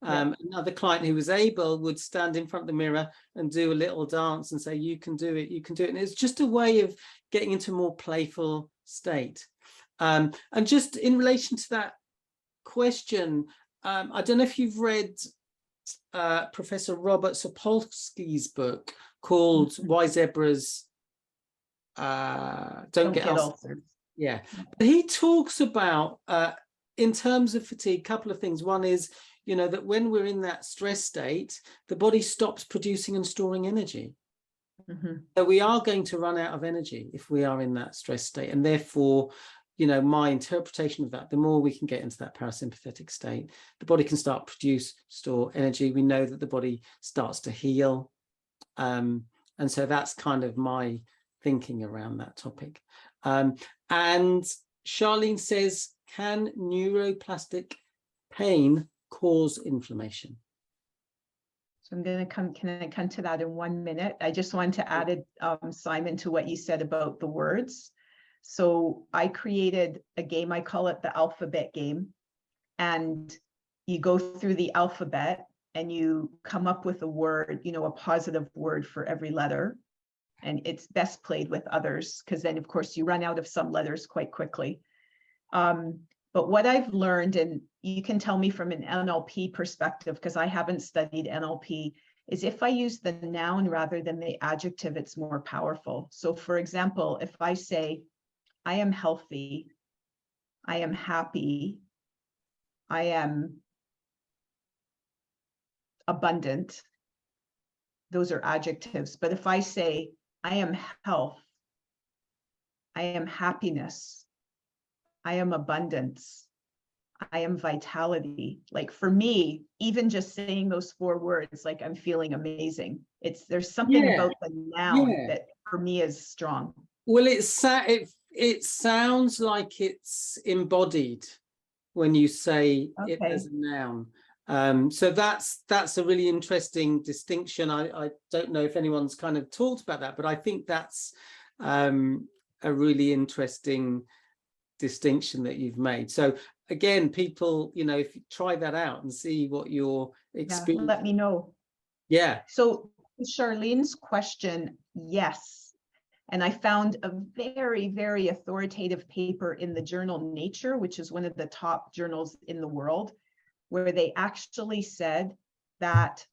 [SPEAKER 1] Another client who was able would stand in front of the mirror and do a little dance and say, you can do it, you can do it. And it's just a way of getting into a more playful state. And just in relation to that question, I don't know if you've read Professor Robert Sapolsky's book called Why Zebras Don't Get Ulcers. Yeah, but he talks about, in terms of fatigue, a couple of things. One is, that when we're in that stress state, the body stops producing and storing energy. So we are going to run out of energy if we are in that stress state. And therefore, my interpretation of that, the more we can get into that parasympathetic state, the body can start store energy. We know that the body starts to heal. And so that's kind of my thinking around that topic. And Charlene says, can neuroplastic pain cause inflammation?
[SPEAKER 2] So I'm going to come to that in 1 minute. I just want to add, Simon, to what you said about the words. So I created a game, I call it the alphabet game. And you go through the alphabet and you come up with a word, a positive word for every letter. And it's best played with others, because then, of course, you run out of some letters quite quickly. But what I've learned, and you can tell me from an NLP perspective, because I haven't studied NLP, is if I use the noun rather than the adjective, it's more powerful. So for example, if I say, I am healthy, I am happy, I am abundant, those are adjectives. But if I say, I am health, I am happiness, I am abundance, I am vitality. Like for me, even just saying those 4 words, like I'm feeling amazing. There's something about the noun that for me is strong.
[SPEAKER 1] Well, it sounds like it's embodied when you say it as a noun. So that's a really interesting distinction. I don't know if anyone's kind of talked about that, but I think that's a really interesting distinction that you've made. So again, people, you know, if you try that out and see what your experience.
[SPEAKER 2] Let me know.
[SPEAKER 1] Yeah.
[SPEAKER 2] So Charlene's question, yes. And I found a very, very authoritative paper in the journal Nature, which is one of the top journals in the world, where they actually said that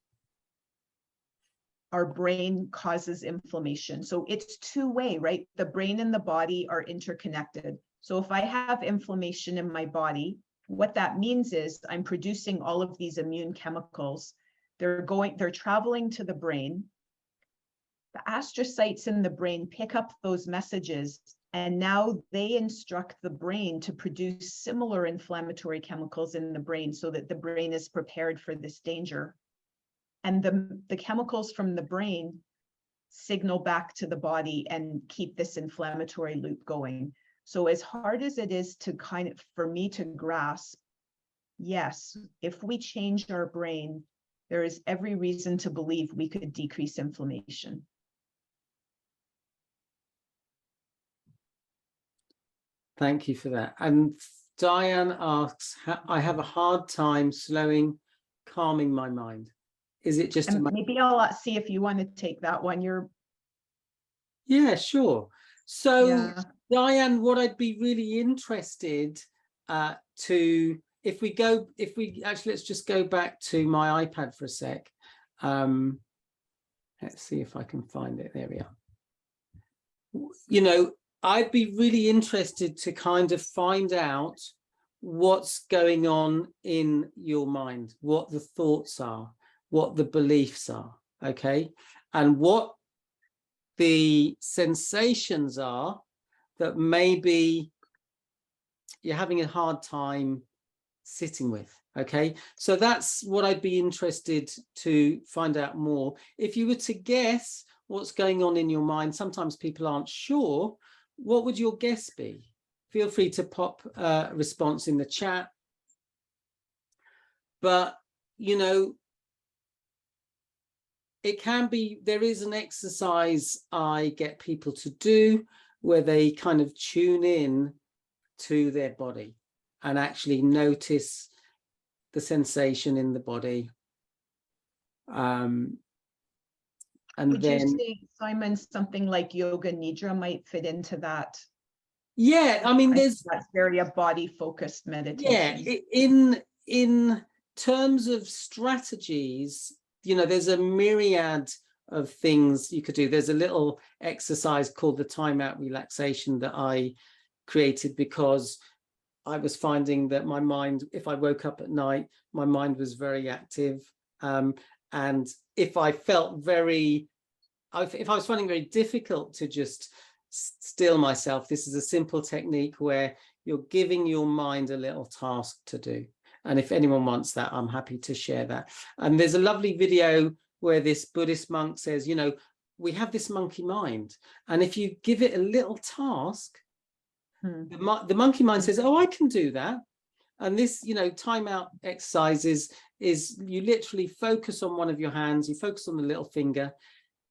[SPEAKER 2] our brain causes inflammation. So it's two-way, right? The brain and the body are interconnected. So if I have inflammation in my body, what that means is I'm producing all of these immune chemicals. They're traveling to the brain. The astrocytes in the brain pick up those messages, and now they instruct the brain to produce similar inflammatory chemicals in the brain so that the brain is prepared for this danger. And the chemicals from the brain signal back to the body and keep this inflammatory loop going. So as hard as it is to for me to grasp, yes, if we change our brain, there is every reason to believe we could decrease inflammation.
[SPEAKER 1] Thank you for that. And Diane asks, I have a hard time calming my mind. Is it just
[SPEAKER 2] maybe I'll see if you want to take that one.
[SPEAKER 1] Yeah, sure. So Diane, what I'd be really interested let's just go back to my iPad for a sec. Let's see if I can find it. There we are. You know, I'd be really interested to kind of find out what's going on in your mind, what the thoughts are, what the beliefs are, okay? And what the sensations are that maybe you're having a hard time sitting with, okay? So that's what I'd be interested to find out more. If you were to guess what's going on in your mind, sometimes people aren't sure, what would your guess be? Feel free to pop a response in the chat. But, you know, there is an exercise I get people to do where they kind of tune in to their body and actually notice the sensation in the body. And
[SPEAKER 2] would you say, Simon, something like yoga nidra might fit into that?
[SPEAKER 1] Yeah, I mean, that's
[SPEAKER 2] very a body-focused meditation.
[SPEAKER 1] Yeah, in terms of strategies, you know, there's a myriad of things you could do. There's a little exercise called the timeout relaxation that I created because I was finding that my mind, if I woke up at night, my mind was very active. And if I felt if I was finding it very difficult to just still myself, this is a simple technique where you're giving your mind a little task to do. And if anyone wants that, I'm happy to share that. And there's a lovely video where this Buddhist monk says, you know, we have this monkey mind. And if you give it a little task, the monkey mind says, oh, I can do that. And this, you know, timeout exercises is you literally focus on one of your hands, you focus on the little finger.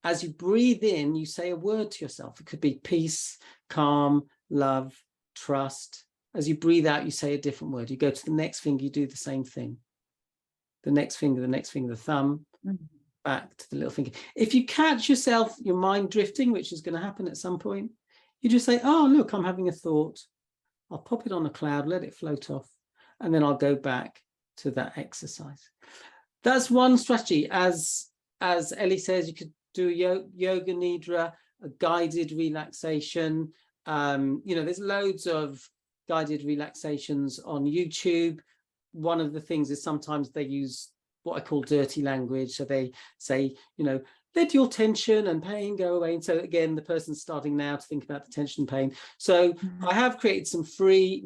[SPEAKER 1] As you breathe in, you say a word to yourself. It could be peace, calm, love, trust. As you breathe out, you say a different word. You go to the next finger, you do the same thing. The next finger, the thumb, back to the little finger. If you catch yourself, your mind drifting, which is going to happen at some point, you just say, oh, look, I'm having a thought. I'll pop it on a cloud, let it float off, and then I'll go back to that exercise. That's one strategy. As Ellie says, you could do yoga nidra, a guided relaxation. You know, there's loads of guided relaxations on YouTube. One of the things is sometimes they use what I call dirty language. So they say, you know, let your tension and pain go away. And so again, the person's starting now to think about the tension and pain. So I have created some free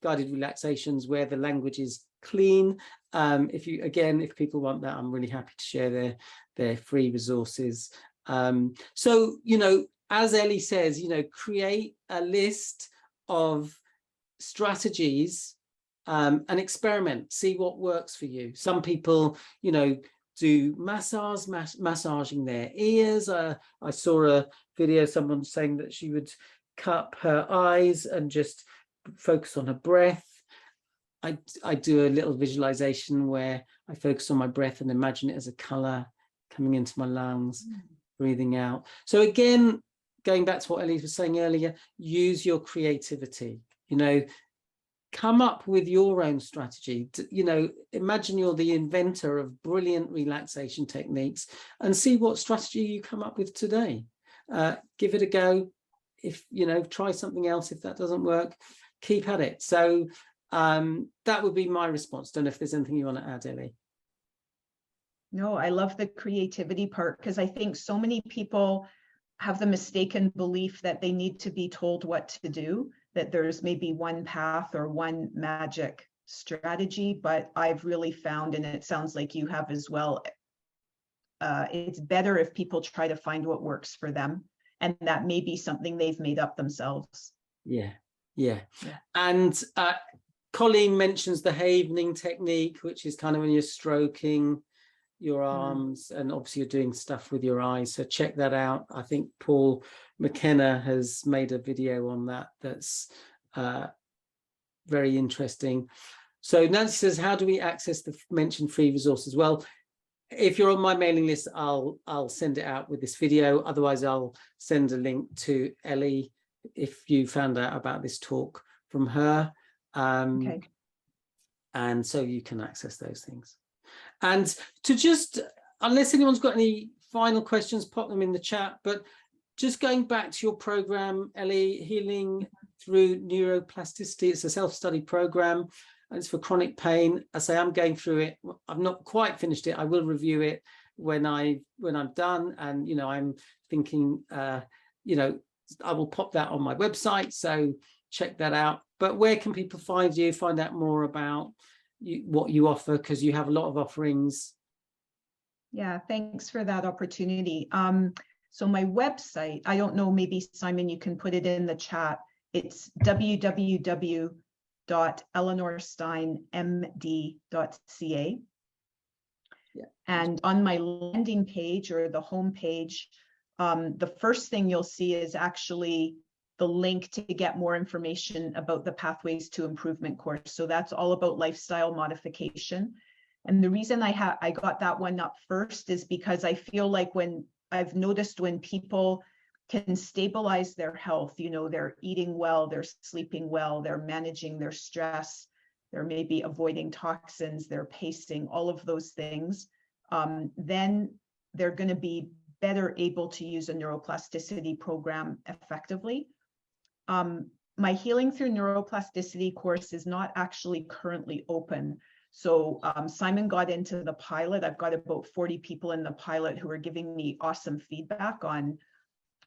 [SPEAKER 1] guided relaxations where the language is clean. If people want that, I'm really happy to share their free resources. So, you know, as Ellie says, you know, create a list of strategies and experiment, see what works for you. Some people, you know, do massaging their ears. I saw a video, someone saying that she would cup her eyes and just focus on her breath. I do a little visualization where I focus on my breath and imagine it as a color coming into my lungs, breathing out. So again, going back to what Ellie was saying earlier, use your creativity, you know, come up with your own strategy. You know, imagine you're the inventor of brilliant relaxation techniques and see what strategy you come up with today. Give it a go. If, you know, try something else. If that doesn't work, keep at it. So that would be my response. Don't know if there's anything you want to add, Ellie.
[SPEAKER 2] No, I love the creativity part, because I think so many people have the mistaken belief that they need to be told what to do, that there's maybe one path or one magic strategy. But I've really found, and it sounds like you have as well, it's better if people try to find what works for them, and that may be something they've made up themselves.
[SPEAKER 1] Yeah. And Colleen mentions the havening technique, which is kind of when you're stroking your arms, and obviously you're doing stuff with your eyes, so check that out. I think Paul McKenna has made a video on that that's very interesting. So Nancy says, how do we access the mentioned free resources? Well, if you're on my mailing list, I'll send it out with this video. Otherwise, I'll send a link to Ellie if you found out about this talk from her.
[SPEAKER 2] Okay.
[SPEAKER 1] And so you can access those things. And to just, unless anyone's got any final questions, pop them in the chat. But just going back to your program, Ellie, Healing Through Neuroplasticity, it's a self-study program, and it's for chronic pain. I say I'm going through it. I've not quite finished it. I will review it when I'm done. And, you know, I'm thinking, you know, I will pop that on my website. So check that out. But where can people find you, find out more about what you offer, because you have a lot of offerings?
[SPEAKER 2] Yeah, thanks for that opportunity. So my website, I don't know, maybe Simon, you can put it in the chat. It's www.eleanorsteinmd.ca.
[SPEAKER 1] Yeah.
[SPEAKER 2] And on my landing page, or the home page, the first thing you'll see is actually the link to get more information about the Pathways to Improvement course. So that's all about lifestyle modification. And the reason I got that one up first is because I feel like when I've noticed when people can stabilize their health, you know, they're eating well, they're sleeping well, they're managing their stress, they're maybe avoiding toxins, they're pacing, all of those things, then they're going to be better able to use a neuroplasticity program effectively. My Healing Through Neuroplasticity course is not actually currently open. So Simon got into the pilot. I've got about 40 people in the pilot who are giving me awesome feedback on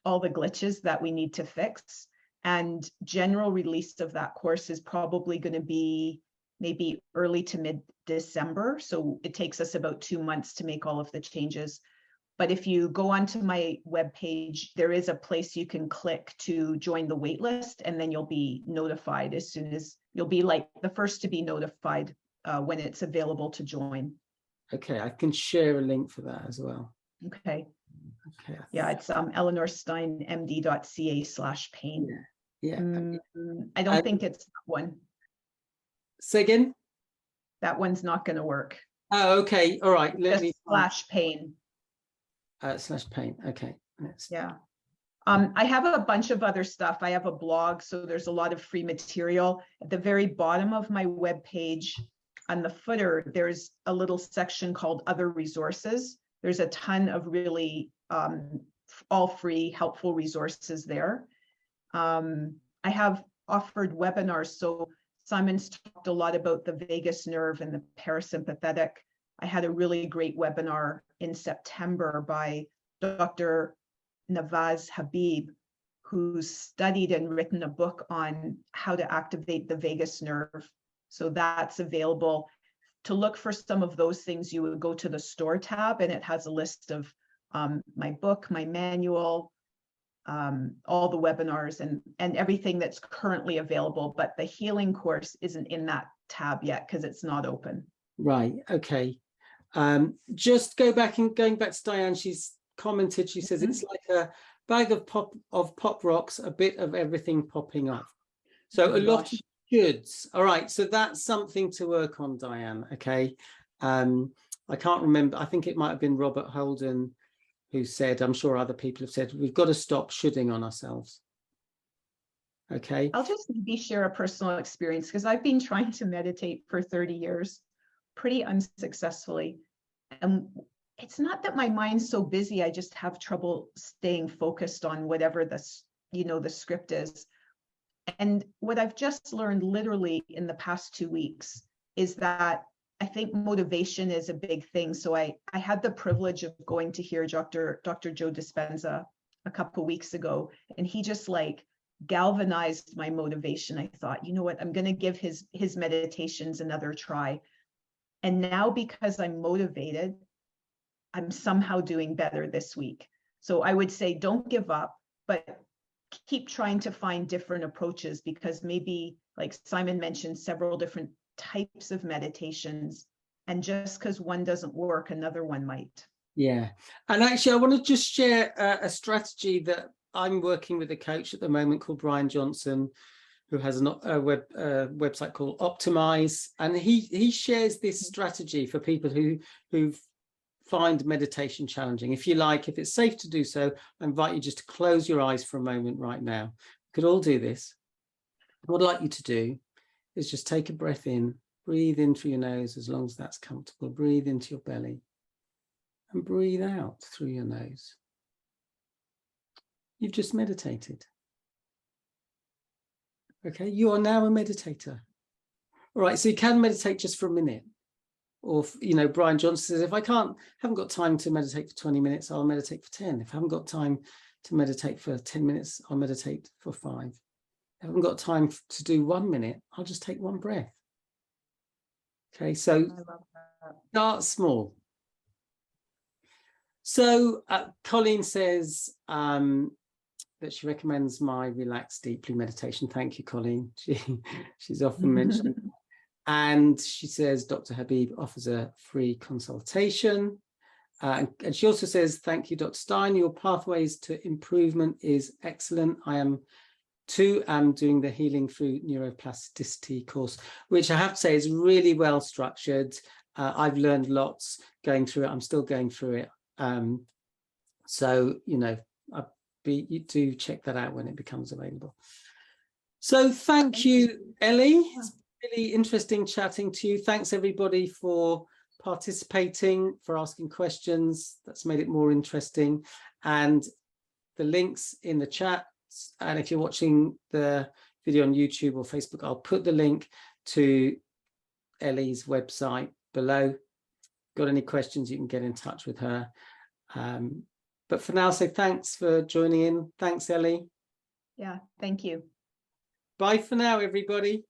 [SPEAKER 2] all the glitches that we need to fix. And general release of that course is probably going to be maybe early to mid-December. So it takes us about 2 months to make all of the changes. But if you go onto my webpage, there is a place you can click to join the waitlist, and then you'll be notified as soon as, you'll be like the first to be notified when it's available to join.
[SPEAKER 1] Okay, I can share a link for that as well.
[SPEAKER 2] Okay.
[SPEAKER 1] Okay.
[SPEAKER 2] Yeah, it's eleanorsteinmd.ca/pain.
[SPEAKER 1] Yeah.
[SPEAKER 2] I don't think it's that one.
[SPEAKER 1] Say again?
[SPEAKER 2] That one's not going to work.
[SPEAKER 1] Oh, okay. All right. Let me
[SPEAKER 2] /pain.
[SPEAKER 1] /pain. Okay.
[SPEAKER 2] Yeah. I have a bunch of other stuff. I have a blog, so there's a lot of free material. At the very bottom of my webpage, on the footer, there's a little section called Other Resources. There's a ton of really all free, helpful resources there. I have offered webinars. So Simon's talked a lot about the vagus nerve and the parasympathetic. I had a really great webinar in September by Dr. Nawaz Habib, who's studied and written a book on how to activate the vagus nerve. So that's available. To look for some of those things, you would go to the store tab, and it has a list of my book, my manual, all the webinars and everything that's currently available, but the healing course isn't in that tab yet because it's not open.
[SPEAKER 1] Right, okay. Just going back to Diane, she's commented, she says it's like a bag of pop rocks, a bit of everything popping off. So a lot of shoulds. All right, so that's something to work on, Diane. Okay. I can't remember, I think it might have been Robert Holden who said, I'm sure other people have said, we've got to stop shoulding on ourselves. Okay.
[SPEAKER 2] I'll just maybe share a personal experience because I've been trying to meditate for 30 years pretty unsuccessfully. And it's not that my mind's so busy, I just have trouble staying focused on whatever the script is. And what I've just learned literally in the past 2 weeks is that I think motivation is a big thing. So I had the privilege of going to hear Dr. Joe Dispenza a couple of weeks ago, and he just like galvanized my motivation. I thought, you know what, I'm going to give his meditations another try. And now because I'm motivated, I'm somehow doing better this week. So I would say don't give up, but keep trying to find different approaches, because maybe, like Simon mentioned, several different types of meditations, and just because one doesn't work, another one might.
[SPEAKER 1] Yeah, and actually I want to just share a strategy that I'm working with a coach at the moment called Brian Johnson, who has a website called Optimize, and he shares this strategy for people who find meditation challenging. If you like, if it's safe to do so, I invite you just to close your eyes for a moment right now. We could all do this. What I'd like you to do is just take a breath in, breathe in through your nose as long as that's comfortable, breathe into your belly, and breathe out through your nose. You've just meditated. Okay, you are now a meditator. All right, so you can meditate just for a minute. Or, Brian Johnson says, if I haven't got time to meditate for 20 minutes, I'll meditate for 10. If I haven't got time to meditate for 10 minutes, I'll meditate for 5. If I haven't got time to do 1 minute, I'll just take one breath. Okay, so start small. So Colleen says that she recommends my Relax Deeply meditation. Thank you, Colleen. She's often mentioned. And she says Dr. Habib offers a free consultation. And she also says, thank you, Dr. Stein. Your pathways to improvement is excellent. I am doing the Healing Through Neuroplasticity course, which I have to say is really well structured. I've learned lots going through it. I'm still going through it. So, you do check that out when it becomes available. So thank you, Ellie. It's really interesting chatting to you. Thanks everybody for participating, for asking questions. That's made it more interesting. And the links in the chat, and if you're watching the video on YouTube or Facebook, I'll put the link to Ellie's website below. Got any questions, you can get in touch with her. But for now, say thanks for joining in. Thanks, Ellie.
[SPEAKER 2] Yeah, thank you.
[SPEAKER 1] Bye for now, everybody.